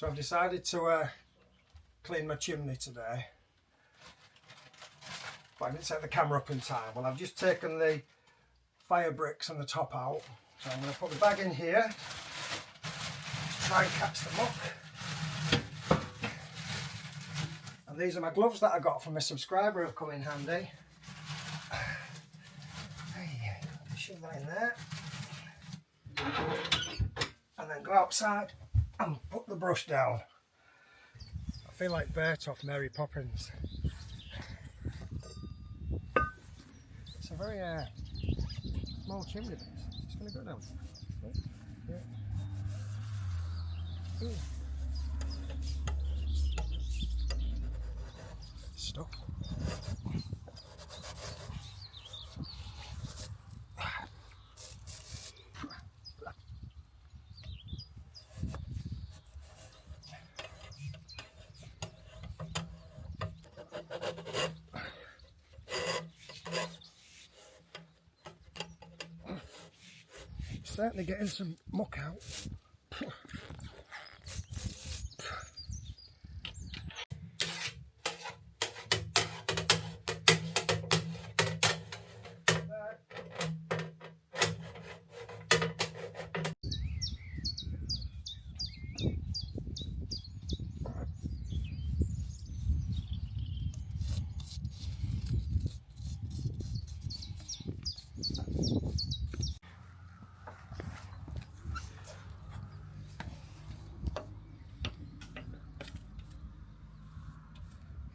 So I've decided to clean my chimney today, but I didn't set the camera up in time. Well, I've just taken the fire bricks and the top out, so I'm going to put the bag in here to try and catch the muck. And these are my gloves that I got from a subscriber who've come in handy. Hey, shove that in there, and then go outside and put the brush down. I feel like Bert off Mary Poppins. It's a very small chimney. It's going to go down. Oh, yeah. Ooh. Stuff. Certainly getting some muck out.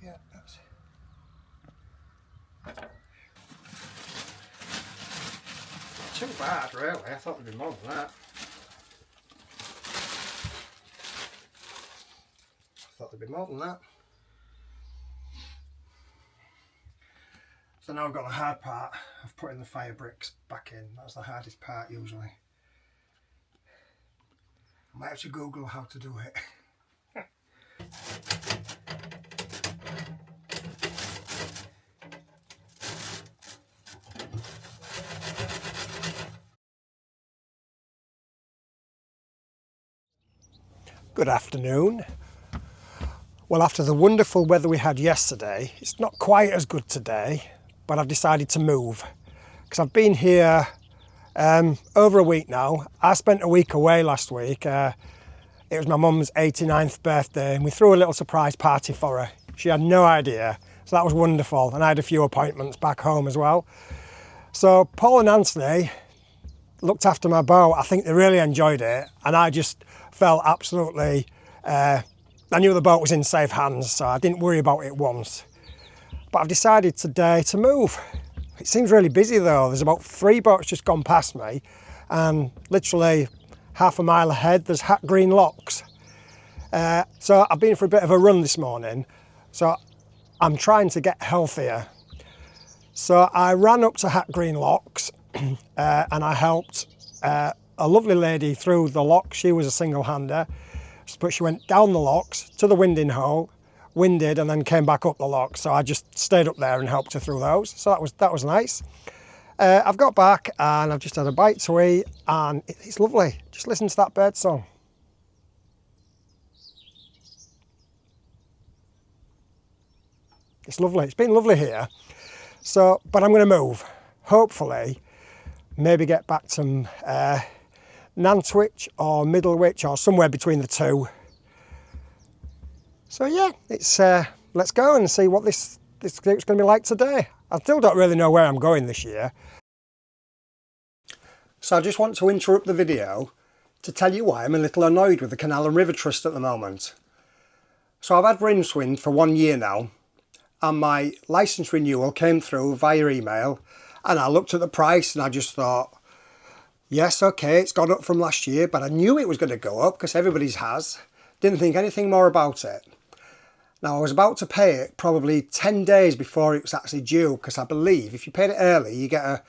Yeah, that's too bad, really. I thought there'd be more than that. So now I've got the hard part of putting the fire bricks back in. That's the hardest part usually. I might have to Google how to do it. Good afternoon. Well, after the wonderful weather we had yesterday, it's not quite as good today, but I've decided to move because I've been here over a week now. I spent a week away last week. It was my mum's 89th birthday and we threw a little surprise party for her. She had no idea, so that was wonderful, and I had a few appointments back home as well. So Paul and Anthony looked after my boat. I think they really enjoyed it, and I just felt absolutely, I knew the boat was in safe hands, so I didn't worry about it once. But I've decided today to move. It seems really busy though. There's about 3 boats just gone past me, and literally half a mile ahead there's Hat Green Locks. So I've been for a bit of a run this morning, so I'm trying to get healthier. So I ran up to Hat Green Locks and I helped a lovely lady through the locks. She was a single-hander, but she went down the locks to the winding hole, winded, and then came back up the locks. So I just stayed up there and helped her through those. So that was nice. I've got back and I've just had a bite to eat, and it's lovely. Just listen to that bird song. It's lovely. It's been lovely here. So, but I'm going to move. Hopefully, maybe get back to Nantwich or Middlewich or somewhere between the two. So yeah, it's let's go and see what this group's going to be like today. I still don't really know where I'm going this year. So I just want to interrupt the video to tell you why I'm a little annoyed with the Canal River Trust at the moment. So I've had Rincewind for 1 year now, and my licence renewal came through via email, and I looked at the price and I just thought, yes, okay, it's gone up from last year, but I knew it was going to go up because everybody's has. Didn't think anything more about it. Now I was about to pay it probably 10 days before it was actually due, because I believe if you paid it early you get I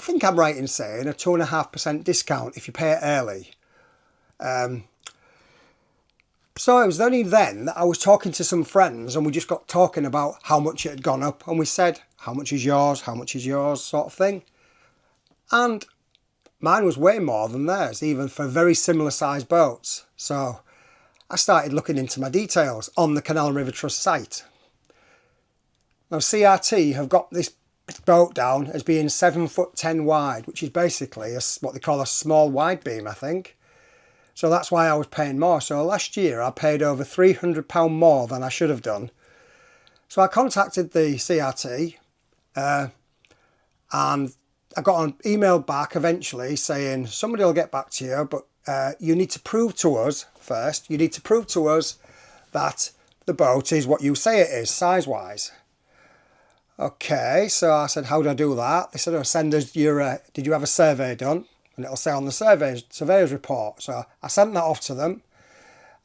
think I'm right in saying, a 2.5% discount if you pay it early. So it was only then that I was talking to some friends and we just got talking about how much it had gone up, and we said, how much is yours, sort of thing. And mine was way more than theirs, even for very similar sized boats. So I started looking into my details on the Canal River Trust site. Now CRT have got this boat down as being 7'10" wide, which is basically what they call a small wide beam, I think. So that's why I was paying more. So last year I paid over £300 more than I should have done. So I contacted the CRT and I got an email back eventually saying somebody will get back to you, but you need to prove to us first, you need to prove to us that the boat is what you say it is, size-wise. Okay, so I said, how do I do that? They said, oh, send us your, did you have a survey done? And it'll say on the surveyor's report. So I sent that off to them,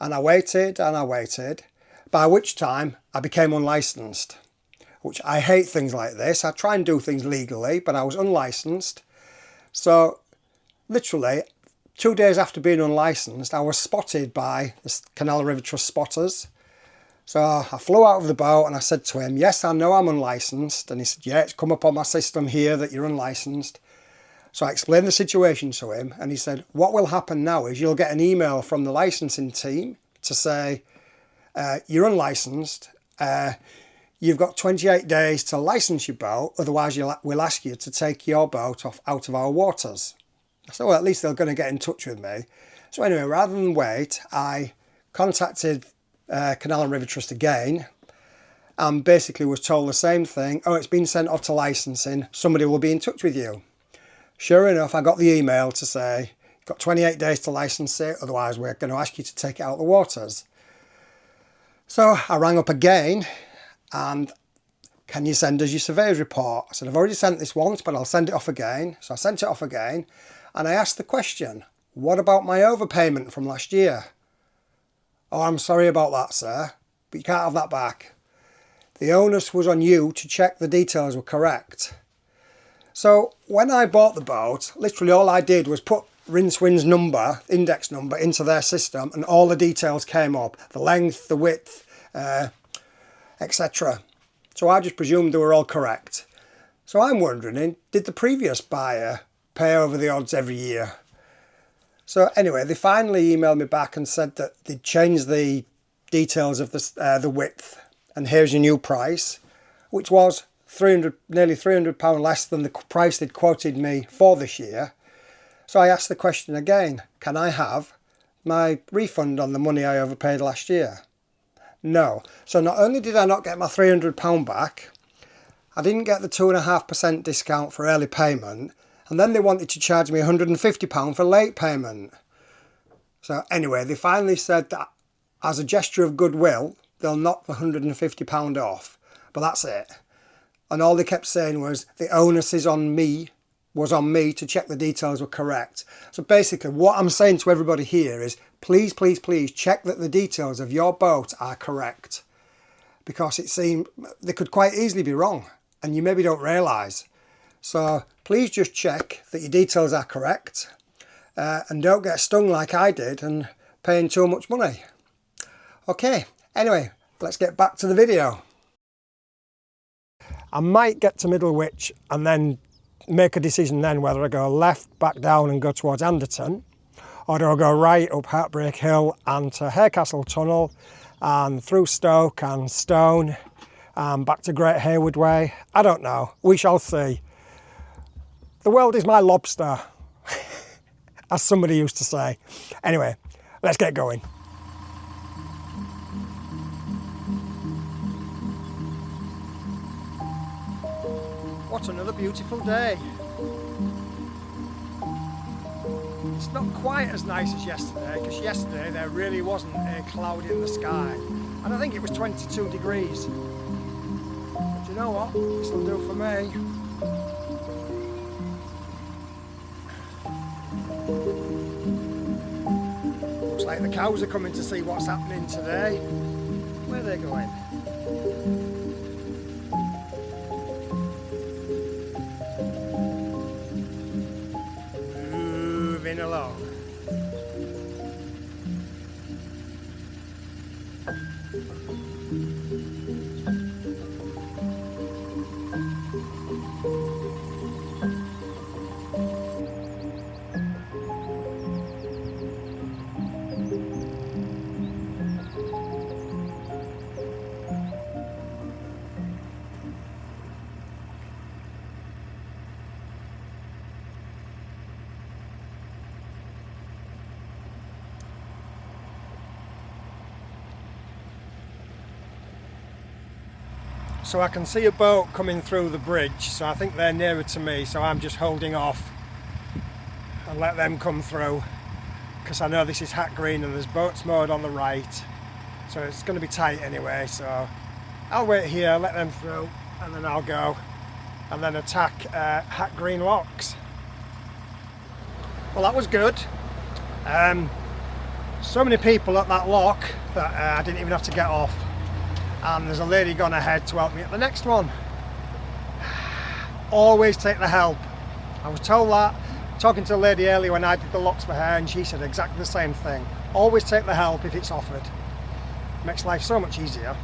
and I waited, by which time I became unlicensed, which I hate things like this. I try and do things legally, but I was unlicensed. So literally 2 days after being unlicensed, I was spotted by the Canal River Trust spotters. So I flew out of the boat and I said to him, yes, I know I'm unlicensed. And he said, yeah, it's come up on my system here that you're unlicensed. So I explained the situation to him and he said, what will happen now is you'll get an email from the licensing team to say, you're unlicensed, you've got 28 days to license your boat, otherwise we'll ask you to take your boat out of our waters. I said, well, at least they're going to get in touch with me. So anyway, rather than wait, I contacted Canal and River Trust again and basically was told the same thing. Oh, it's been sent off to licensing. Somebody will be in touch with you. Sure enough, I got the email to say, you've got 28 days to license it, otherwise we're going to ask you to take it out of the waters. So I rang up again and, can you send us your surveyor's report? I said, I've already sent this once, but I'll send it off again. So I sent it off again. And I asked the question, what about my overpayment from last year? Oh, I'm sorry about that, sir, but you can't have that back. The onus was on you to check the details were correct. So when I bought the boat, literally all I did was put Rinsewind's number, index number, into their system and all the details came up. The length, the width, etc. So I just presumed they were all correct. So I'm wondering, did the previous buyer pay over the odds every year? So anyway, they finally emailed me back and said that they'd changed the details of the width, and here's your new price, which was nearly £300 less than the price they'd quoted me for this year. So I asked the question again, can I have my refund on the money I overpaid last year? No. So not only did I not get my £300 back, I didn't get the 2.5% discount for early payment, and then they wanted to charge me £150 for late payment. So anyway, they finally said that as a gesture of goodwill, they'll knock the £150 off. But that's it. And all they kept saying was, the onus is on me, was on me to check the details were correct. So basically what I'm saying to everybody here is, please, please, please check that the details of your boat are correct. Because it seemed they could quite easily be wrong and you maybe don't realise. So please just check that your details are correct and don't get stung like I did and paying too much money. Okay, anyway, let's get back to the video. I might get to Middlewich and then make a decision then whether I go left, back down and go towards Anderton, or do I go right up Heartbreak Hill and to Harecastle Tunnel and through Stoke and Stone and back to Great Haywood Way. I don't know, we shall see. The world is my lobster, as somebody used to say. Anyway, let's get going. What another beautiful day. It's not quite as nice as yesterday, because yesterday there really wasn't a cloud in the sky. And I think it was 22 degrees. But you know what? This will do for me. Looks like the cows are coming to see what's happening today. Where are they going? Moving along. So I can see a boat coming through the bridge, so I think they're nearer to me, so I'm just holding off and let them come through, because I know this is Hat Green and there's boats moored on the right, so it's going to be tight anyway. So I'll wait here, let them through, and then I'll go and then attack Hat Green locks. Well, that was good. So many people at that lock that I didn't even have to get off, and there's a lady gone ahead to help me at the next one. Always take the help. I was told that talking to a lady earlier when I did the locks for her, and she said exactly the same thing. Always take the help if it's offered. Makes life so much easier.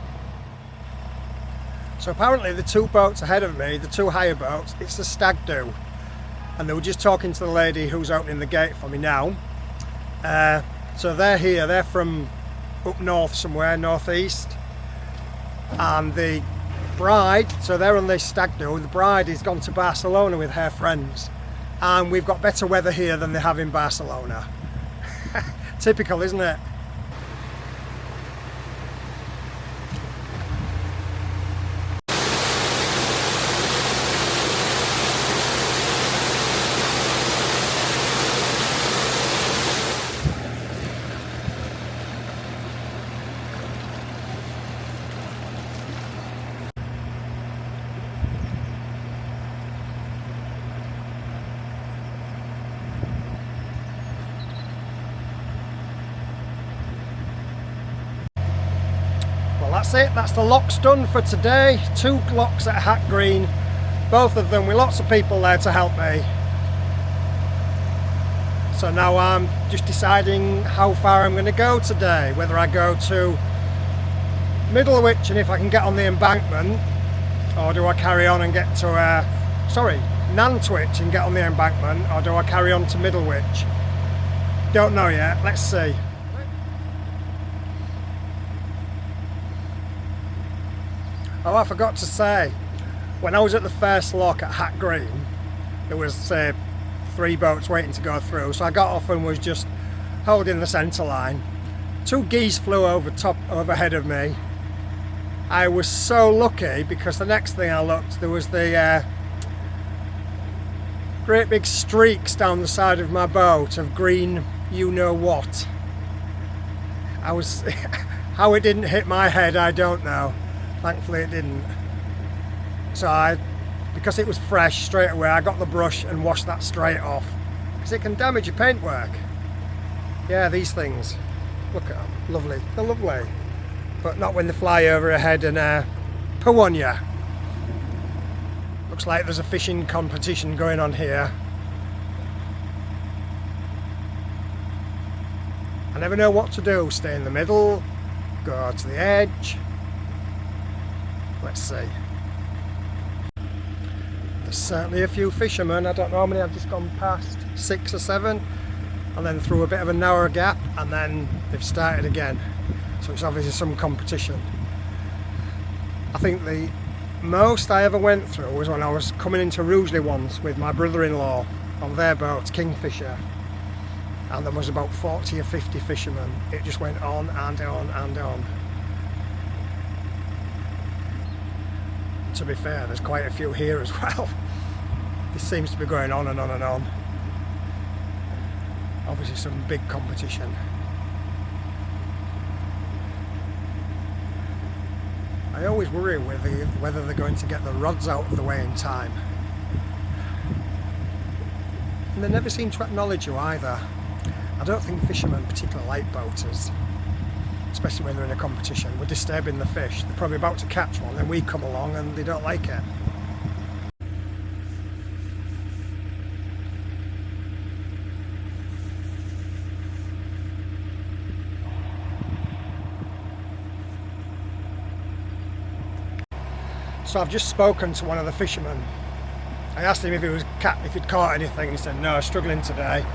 So apparently the two boats ahead of me, the two higher boats, it's the stag do, and they were just talking to the lady who's opening the gate for me now. So they're here, they're from up north somewhere, northeast, and the bride, so they're on this stag do, the bride has gone to Barcelona with her friends, and we've got better weather here than they have in Barcelona. Typical, isn't it? That's it, that's the locks done for today. 2 locks at Hat Green, both of them with lots of people there to help me. So now I'm just deciding how far I'm going to go today, whether I go to Middlewich and if I can get on the embankment, or do I carry on and get to Nantwich and get on the embankment, or do I carry on to Middlewich? Don't know yet, let's see. Oh, I forgot to say, when I was at the first lock at Hat Green, there was 3 boats waiting to go through, so I got off and was just holding the centre line. 2 geese flew overhead of me. I was so lucky because the next thing I looked, there was the great big streaks down the side of my boat of green you-know-what. How it didn't hit my head, I don't know. Thankfully it didn't. So because it was fresh straight away, I got the brush and washed that straight off, because it can damage your paintwork. Yeah, these things, look at them, lovely, they're lovely, but not when they fly over ahead and poo on you. Looks like there's a fishing competition going on here. I never know what to do, stay in the middle, go to the edge. Let's see. There's certainly a few fishermen. I don't know how many I've just gone past, 6 or 7, and then through a bit of a narrow gap, and then they've started again. So it's obviously some competition. I think the most I ever went through was when I was coming into Rugeley once with my brother-in-law on their boat, Kingfisher, and there was about 40 or 50 fishermen. It just went on and on and on. To be fair, there's quite a few here as well. This seems to be going on and on and on. Obviously some big competition. I always worry whether they're going to get the rods out of the way in time. And they never seem to acknowledge you either. I don't think fishermen particularly like boaters, especially when they're in a competition. We're disturbing the fish. They're probably about to catch one, then we come along and they don't like it. So I've just spoken to one of the fishermen. I asked him if he'd caught anything, and he said, no, struggling today.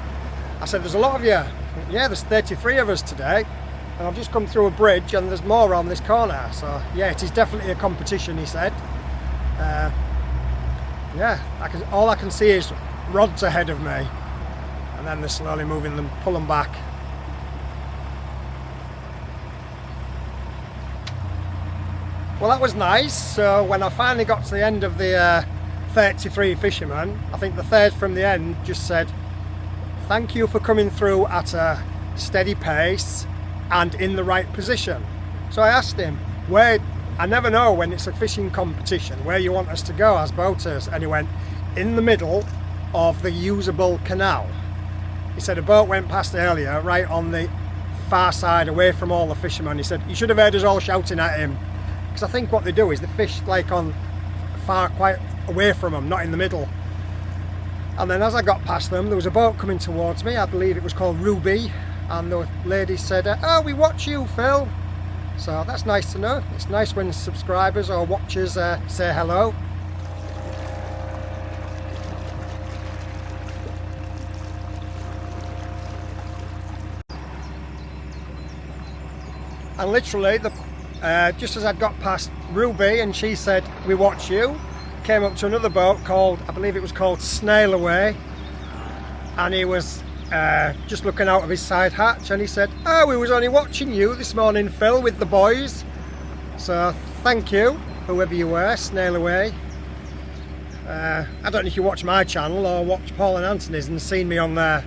I said, there's a lot of you. Yeah, there's 33 of us today. And I've just come through a bridge and there's more on this corner. So yeah, it is definitely a competition, he said. Yeah, all I can see is rods ahead of me. And then they're slowly moving them, pull them back. Well, that was nice. So when I finally got to the end of the 33 fishermen, I think the third from the end just said, "Thank you for coming through at a steady pace and in the right position." So I asked him, "Where? I never know when it's a fishing competition where you want us to go as boaters." And he went, "In the middle of the usable canal." He said a boat went past earlier right on the far side away from all the fishermen. He said, "You should have heard us all shouting at him." Because I think what they do is they fish like on far, quite away from them, not in the middle. And then as I got past them, there was a boat coming towards me. I believe it was called Ruby. And the lady said, "Oh, we watch you, Phil." So that's nice to know. It's nice when subscribers or watchers say hello. And literally, just as I got past Ruby and she said, "We watch you," came up to another boat called, I believe it was called Snail Away. And he was just looking out of his side hatch and he said, "Oh, we was only watching you this morning, Phil, with the boys." So thank you, whoever you were, Snail Away. I don't know if you watch my channel or watch Paul and Anthony's and seen me on there.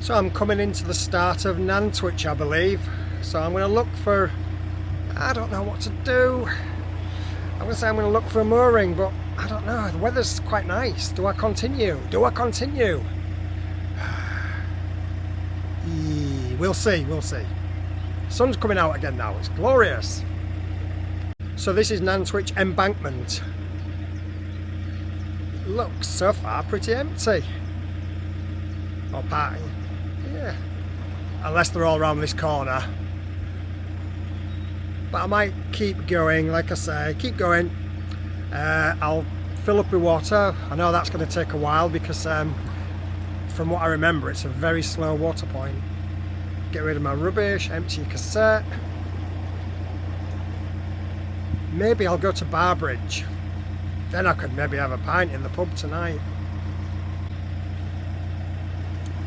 So I'm coming into the start of Nantwich, I believe. So I'm going to look for, I don't know what to do. I'm going to say I'm going to look for a mooring, but I don't know. The weather's quite nice. Do I continue? Do I continue? We'll see, we'll see. Sun's coming out again now. It's glorious. So this is Nantwich Embankment. It looks so far pretty empty. Or party. Yeah, unless they're all around this corner. But I might keep going, like I say, keep going. I'll fill up with water. I know that's going to take a while because from what I remember it's a very slow water point. Get rid of my rubbish, empty your cassette. Maybe I'll go to Barbridge. Then I could maybe have a pint in the pub tonight.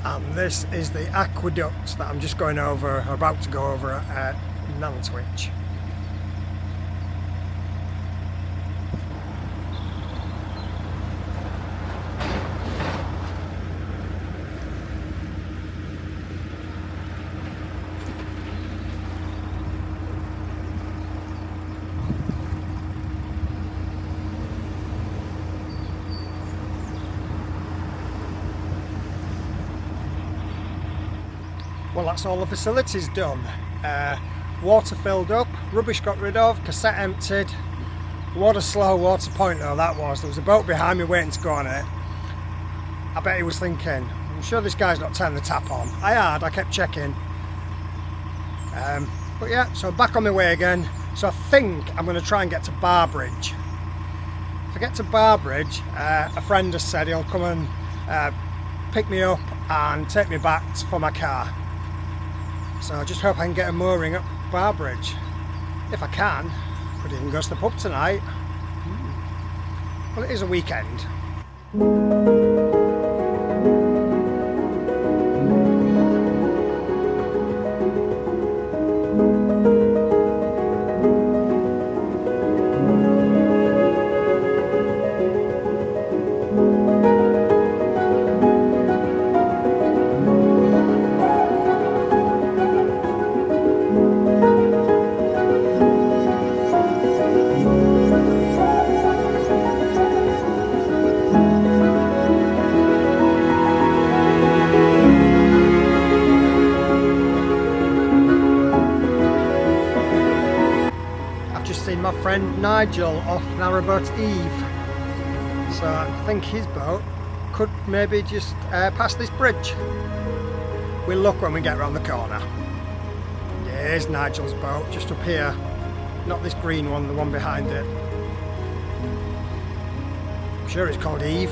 And this is the aqueduct that I'm just going over, or about to go over at Nantwich. Well, that's all the facilities done. Water filled up, rubbish got rid of, cassette emptied. What a slow water point though that was. There was a boat behind me waiting to go on it. I bet he was thinking, I'm sure this guy's not turning the tap on. I kept checking. But yeah, so I'm back on my way again. So I think I'm going to try and get to Barbridge. If I get to Barbridge, a friend has said he'll come and pick me up and take me back for my car. So I just hope I can get a mooring up Barbridge. If I can, could even go to the pub tonight. Well, it is a weekend. My friend Nigel off Narrowboat Eve. So I think his boat could maybe just pass this bridge. We'll look when we get round the corner. There's Nigel's boat, just up here. Not this green one, the one behind it. I'm sure it's called Eve.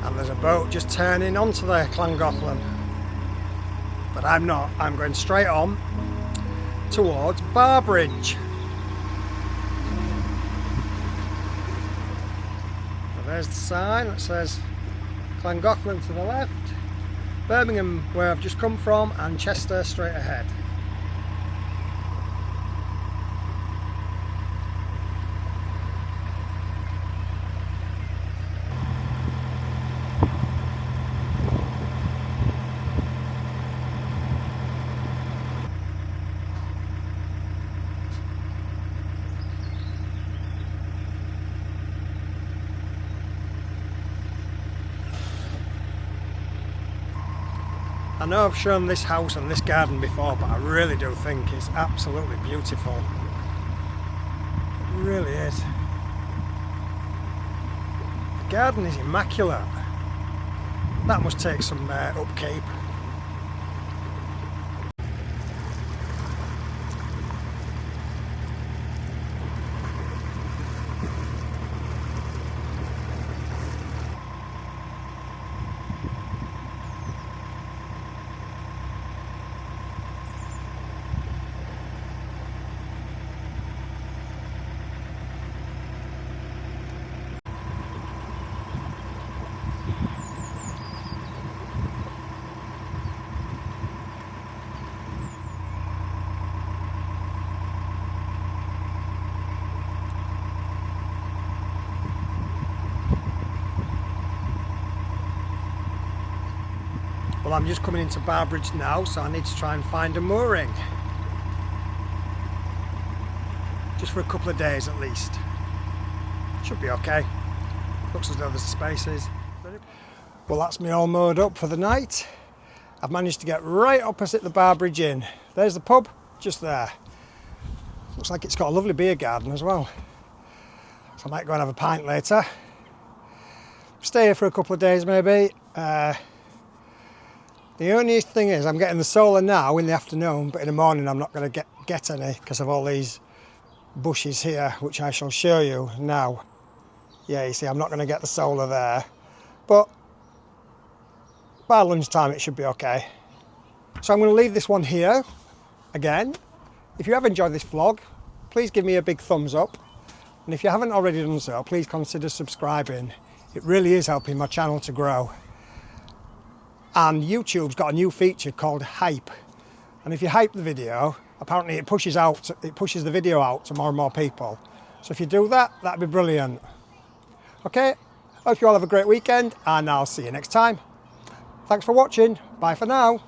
And there's a boat just turning onto the Llangollen. But I'm not, I'm going straight on towards Barbridge. So there's the sign that says Llangollen to the left, Birmingham where I've just come from, and Chester straight ahead. I know I've shown this house and this garden before, but I really do think it's absolutely beautiful. It really is. The garden is immaculate. That must take some upkeep. Well, I'm just coming into Barbridge now, so I need to try and find a mooring. Just for a couple of days at least. Should be okay. Looks as though there's spaces. Well, that's me all moored up for the night. I've managed to get right opposite the Barbridge Inn. There's the pub, just there. Looks like it's got a lovely beer garden as well. So I might go and have a pint later. Stay here for a couple of days maybe. The only thing is I'm getting the solar now in the afternoon, but in the morning I'm not going to get any because of all these bushes here, which I shall show you now. Yeah, you see, I'm not going to get the solar there, but by lunchtime it should be okay. So I'm going to leave this one here. Again, if you have enjoyed this vlog, please give me a big thumbs up. And if you haven't already done so, please consider subscribing. It really is helping my channel to grow. And YouTube's got a new feature called Hype. And if you hype the video, apparently it pushes the video out to more and more people. So if you do that, that'd be brilliant. Okay, hope you all have a great weekend, and I'll see you next time. Thanks for watching. Bye for now.